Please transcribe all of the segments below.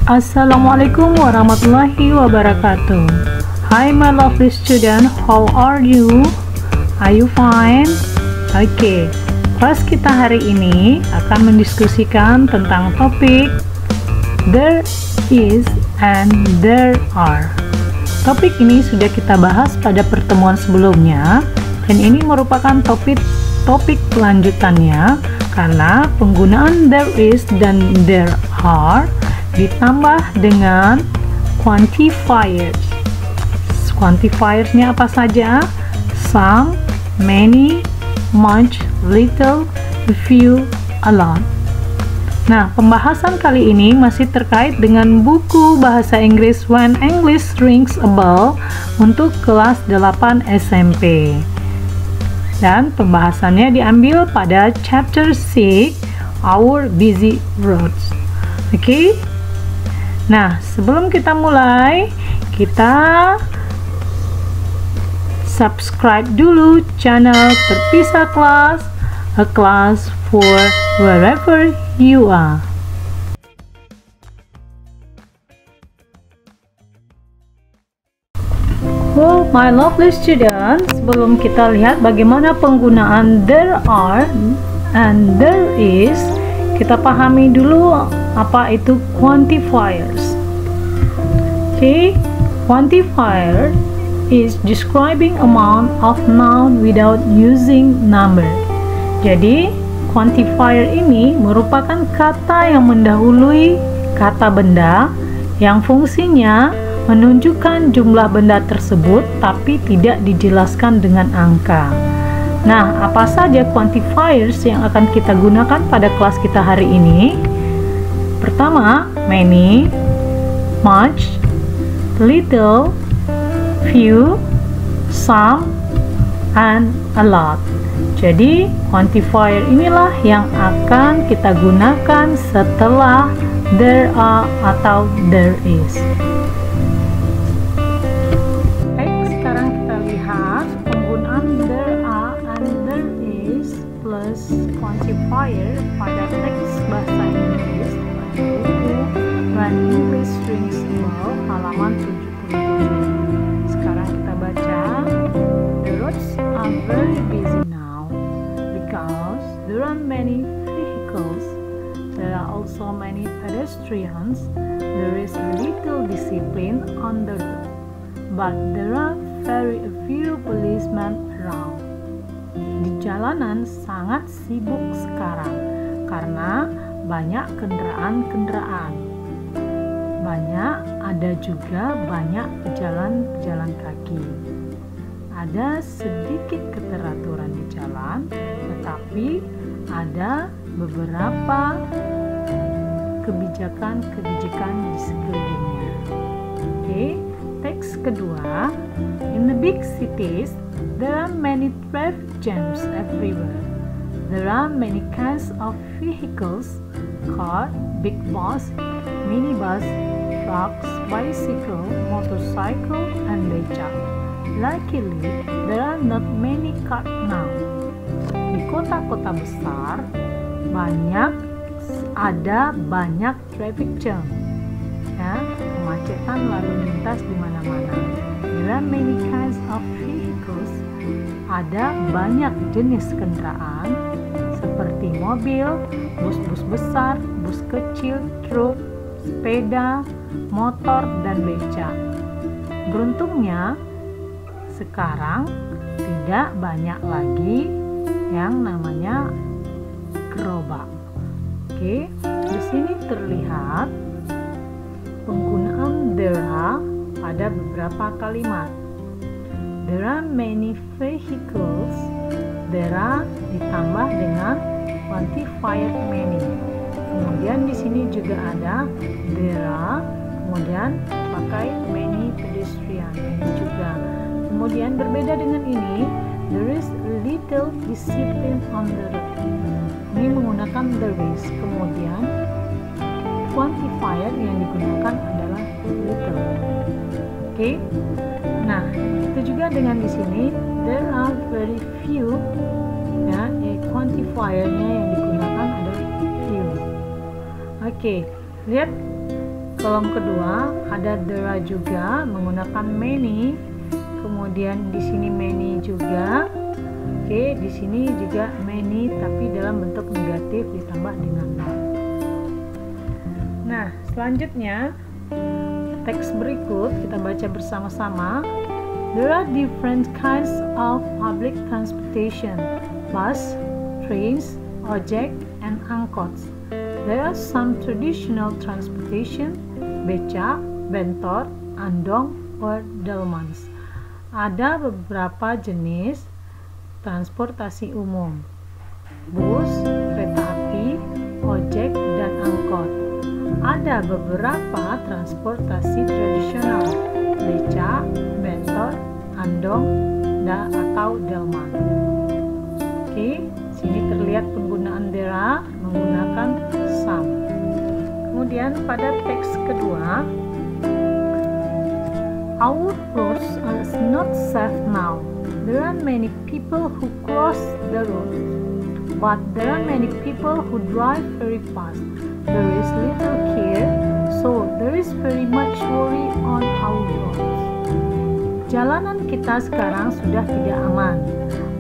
Assalamualaikum warahmatullahi wabarakatuh. Hi my lovely student, how are you? Are you fine? Oke, kelas kita hari ini akan mendiskusikan tentang topik there is and there are. Topik ini sudah kita bahas pada pertemuan sebelumnya, dan ini merupakan topik kelanjutannya karena penggunaan there is dan there are ditambah dengan quantifiers. Quantifiersnya apa saja? Some, many, much, little, few, a lot. Nah, pembahasan kali ini masih terkait dengan buku bahasa Inggris When English Rings a Bell untuk kelas 8 SMP. Dan pembahasannya diambil pada chapter 6, Our Busy Roads. Oke? Nah, sebelum kita mulai, kita subscribe dulu channel Terpisah Kelas, a class for wherever you are. Well, my lovely students, sebelum kita lihat bagaimana penggunaan there are and there is, kita pahami dulu apa itu quantifiers. Okay, quantifier is describing amount of noun without using number. Jadi, quantifier ini merupakan kata yang mendahului kata benda yang fungsinya menunjukkan jumlah benda tersebut tapi tidak dijelaskan dengan angka. Nah, apa saja quantifiers yang akan kita gunakan pada kelas kita hari ini? Pertama, many, much, little, few, some, and a lot. Jadi, quantifier inilah yang akan kita gunakan setelah there are atau there is. Baik, sekarang kita lihat penggunaan there are and there is plus quantifier pada teks bahasa Inggris pada buku When English Rings a Bell halaman 77. Sekarang kita baca, the roads are very busy now because there are many vehicles. There are also many pedestrians. There is little discipline on the road, but there are very few policemen around. Di jalanan sangat sibuk sekarang karena banyak kendaraan-kendaraan. Ada juga banyak pejalan-pejalan kaki. Ada sedikit keteraturan di jalan, tetapi ada beberapa kebijakan-kebijakan di sekelilingnya. Oke, teks kedua. In the big cities, there are many traffic jams everywhere. There are many kinds of vehicles: car, big bus, minibus, trucks, bicycle, motorcycle, and becak. Luckily, there are not many cars now. Di kota-kota besar, ada banyak traffic jam, ya, kemacetan lalu lintas di mana-mana. There are many kinds of vehicles. Ada banyak jenis kendaraan seperti mobil, bus-bus besar, bus kecil, truk, sepeda, motor, dan becak. Beruntungnya, sekarang tidak banyak lagi yang namanya gerobak. Oke, di sini terlihat penggunaan there are pada beberapa kalimat. There are many vehicles. There are ditambah dengan quantifier many. Kemudian di sini juga ada there are, kemudian pakai many pedestrian ini juga. Kemudian berbeda dengan ini, there is little discipline on the road. Ini menggunakan there is. Kemudian quantifier yang digunakan adalah little. Oke. Nah, itu juga dengan di sini there are very few. Ya, quantifiernya yang digunakan adalah few. Oke, lihat kolom kedua ada there are juga menggunakan many. Kemudian di sini many juga. Oke, di sini juga many tapi dalam bentuk negatif ditambah dengan not. Nah, selanjutnya teks berikut kita baca bersama-sama. There are different kinds of public transportation: bus, trains, ojek, and angkots. There are some traditional transportation, beca, bentor, andong, or delmans. Ada beberapa jenis transportasi umum: bus, kereta api, ojek, dan angkot. Ada beberapa transportasi tradisional: beca, bentor, andong, atau delman. Oke, sini terlihat penggunaan there are menggunakan some. Kemudian pada teks kedua, our roads are not safe now. There are many people who cross the road, but there are many people who drive very fast. There is little care, so there is very much worry on our roads. Jalanan kita sekarang sudah tidak aman.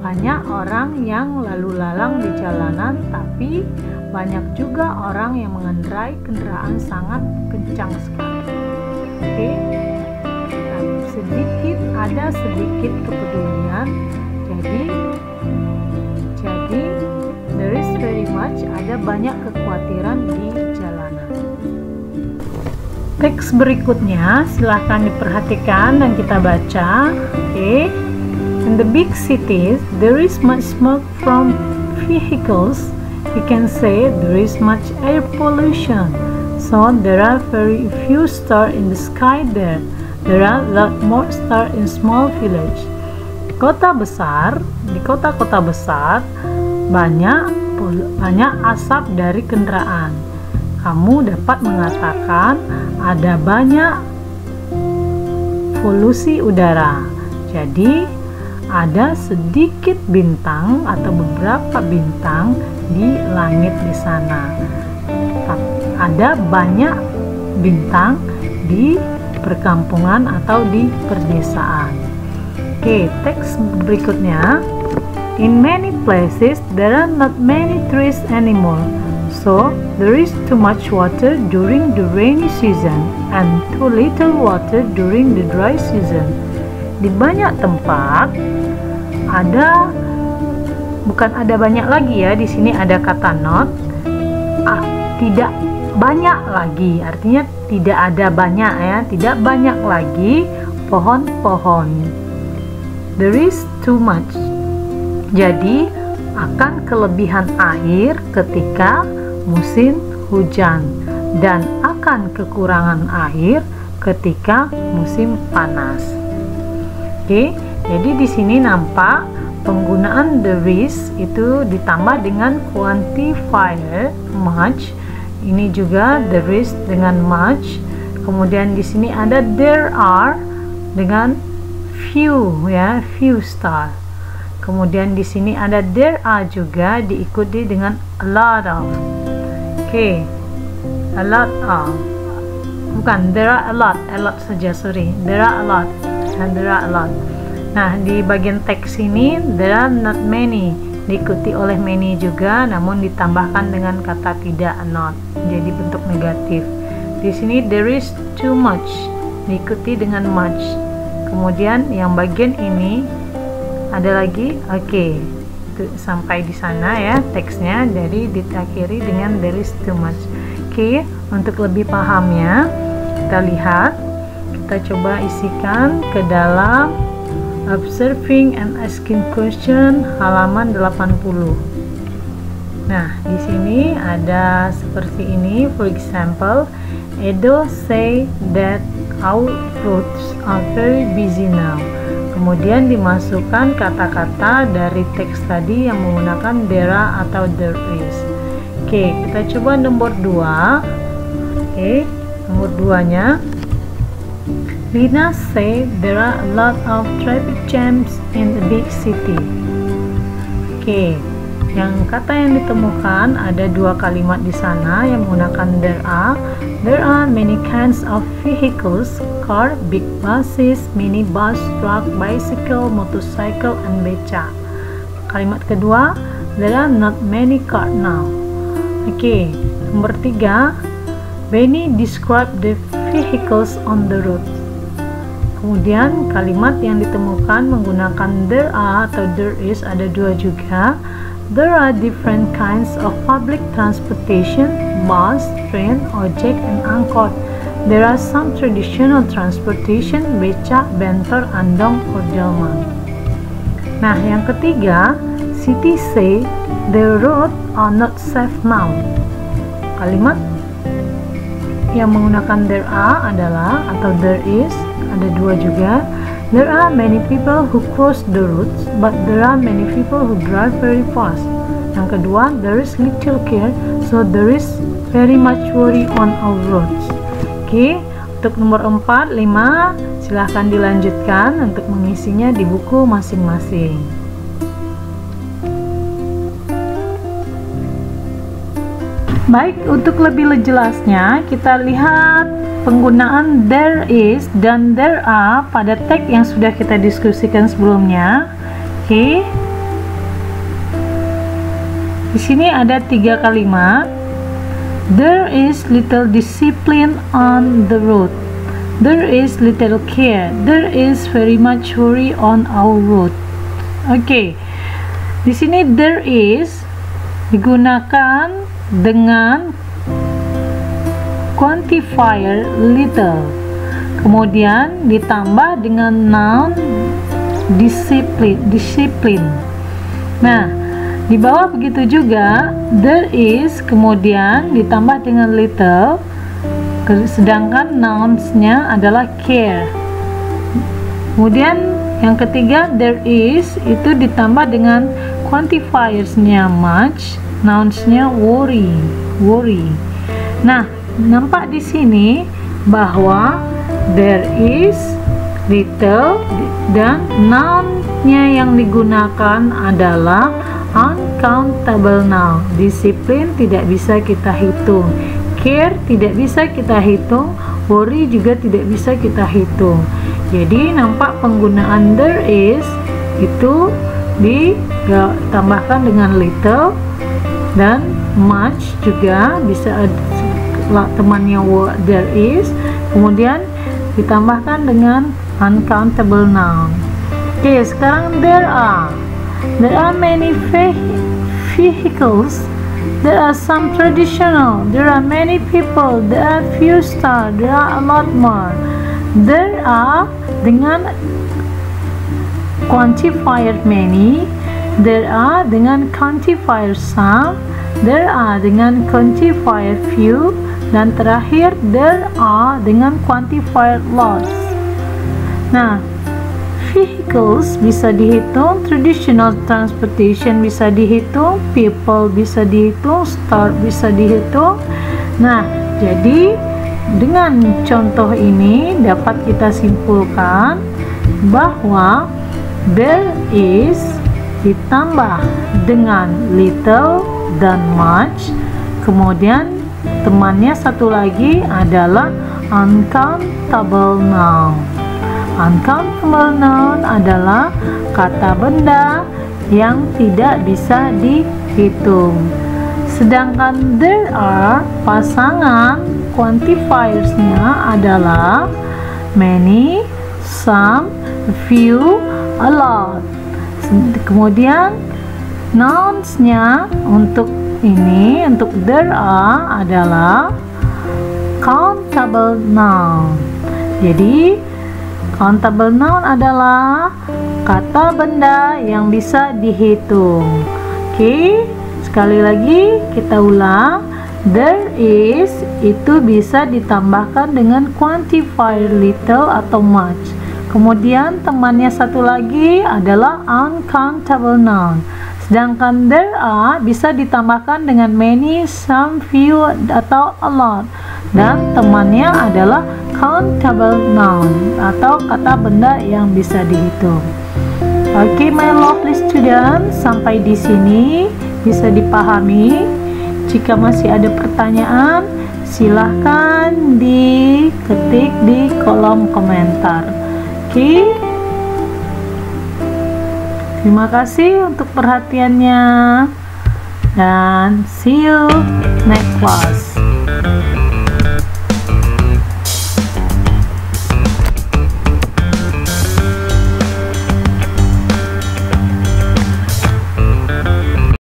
Banyak orang yang lalu lalang di jalanan, tapi banyak juga orang yang mengendarai kendaraan sangat kencang sekali. Oke. Ada sedikit kepedulian, jadi there is very much, ada banyak kekhawatiran di jalanan. Teks berikutnya silahkan diperhatikan dan kita baca. Oke. In the big cities there is much smoke from vehicles. We can say there is much air pollution, so there are very few stars in the sky there. There are a lot more stars in small village. Di kota-kota besar banyak asap dari kendaraan. Kamu dapat mengatakan ada banyak polusi udara. Jadi ada sedikit bintang atau beberapa bintang di langit di sana. Ada banyak bintang di perkampungan atau di perdesaan. Oke, teks berikutnya. In many places there are not many trees anymore, so there is too much water during the rainy season and too little water during the dry season. Di banyak tempat bukan ada banyak lagi ya, di sini ada kata not. Tidak banyak lagi, artinya tidak ada banyak ya, tidak banyak lagi pohon-pohon. There is too much. Jadi akan kelebihan air ketika musim hujan dan akan kekurangan air ketika musim panas. Oke, jadi di sini nampak penggunaan there is itu ditambah dengan quantifier much. Ini juga there is dengan much. Kemudian di sini ada there are dengan few ya, few star. Kemudian di sini ada there are juga diikuti dengan a lot of. Oke. A lot of. Bukan, there are a lot saja, sorry. There are a lot. And there are a lot. Nah, di bagian teks ini there are not many, diikuti oleh many juga, namun ditambahkan dengan kata tidak, not, jadi bentuk negatif. Di sini there is too much, diikuti dengan much. Kemudian yang bagian ini ada lagi, oke, sampai di sana ya teksnya, jadi diakhiri dengan there is too much. Oke, untuk lebih pahamnya kita lihat, kita coba isikan ke dalam observing and asking question halaman 80. Nah, di sini ada seperti ini. For example, Edo say that our roads are very busy now. Kemudian dimasukkan kata-kata dari teks tadi yang menggunakan there are atau there is. Oke, kita coba nomor 2. Oke, nomor 2-nya. Lina say there are a lot of traffic jams in the big city. Oke, yang kata yang ditemukan ada dua kalimat di sana yang menggunakan there are. There are many kinds of vehicles: car, big buses, minibus, truck, bicycle, motorcycle, and beca. Kalimat kedua, there are not many cars now. Oke, nomor 3, Benny describe the vehicles on the road. Kemudian kalimat yang ditemukan menggunakan there are atau there is ada 2 juga. There are different kinds of public transportation: bus, train, ojek, and angkot. There are some traditional transportation: becak, bentor, andong, or delman. Nah, yang ketiga, Siti say the road are not safe now. Kalimat yang menggunakan there are adalah atau there is ada 2 juga. There are many people who cross the roads, but there are many people who drive very fast. Yang kedua, there is little care, so there is very much worry on our roads. Oke, untuk nomor 4, 5, silahkan dilanjutkan untuk mengisinya di buku masing-masing. Baik, untuk lebih jelasnya kita lihat penggunaan there is dan there are pada teks yang sudah kita diskusikan sebelumnya. Oke. Di sini ada 3 kalimat. There is little discipline on the road. There is little care. There is very much worry on our road. Oke. Di sini there is digunakan dengan quantifier little, kemudian ditambah dengan noun discipline. Nah, di bawah begitu juga, there is kemudian ditambah dengan little, sedangkan nouns-nya adalah care. Kemudian yang ketiga, there is itu ditambah dengan quantifiers-nya much, nouns-nya worry. Nah, nampak di sini bahwa there is little dan noun-nya yang digunakan adalah uncountable noun. Disiplin tidak bisa kita hitung, care tidak bisa kita hitung, worry juga tidak bisa kita hitung. Jadi nampak penggunaan there is itu ditambahkan dengan little dan much juga bisa temannya there is, kemudian ditambahkan dengan uncountable noun. Oke, sekarang there are many vehicles, there are some traditional, there are many people, there are few stars, there are a lot more. There are dengan quantifier many, there are dengan quantifier some, there are dengan quantifier few, dan terakhir there are dengan quantifier lots. Nah, vehicles bisa dihitung, traditional transportation bisa dihitung, people bisa dihitung, star bisa dihitung. Nah, jadi dengan contoh ini dapat kita simpulkan bahwa there is ditambah dengan little dan much, kemudian temannya satu lagi adalah uncountable noun. Uncountable noun adalah kata benda yang tidak bisa dihitung. Sedangkan there are pasangan quantifiers-nya adalah many, some, few, a lot. Kemudian nouns-nya untuk ini, untuk there are adalah countable noun. Jadi countable noun adalah kata benda yang bisa dihitung. Oke, sekali lagi kita ulang. There is itu bisa ditambahkan dengan quantifier little atau much. Kemudian temannya satu lagi adalah uncountable noun. Sedangkan there are bisa ditambahkan dengan many, some, few, atau a lot. Dan temannya adalah countable noun atau kata benda yang bisa dihitung. Oke, my lovely student, sampai di sini bisa dipahami. Jika masih ada pertanyaan, Silahkan diketik di kolom komentar. Oke. Terima kasih untuk perhatiannya dan see you next class.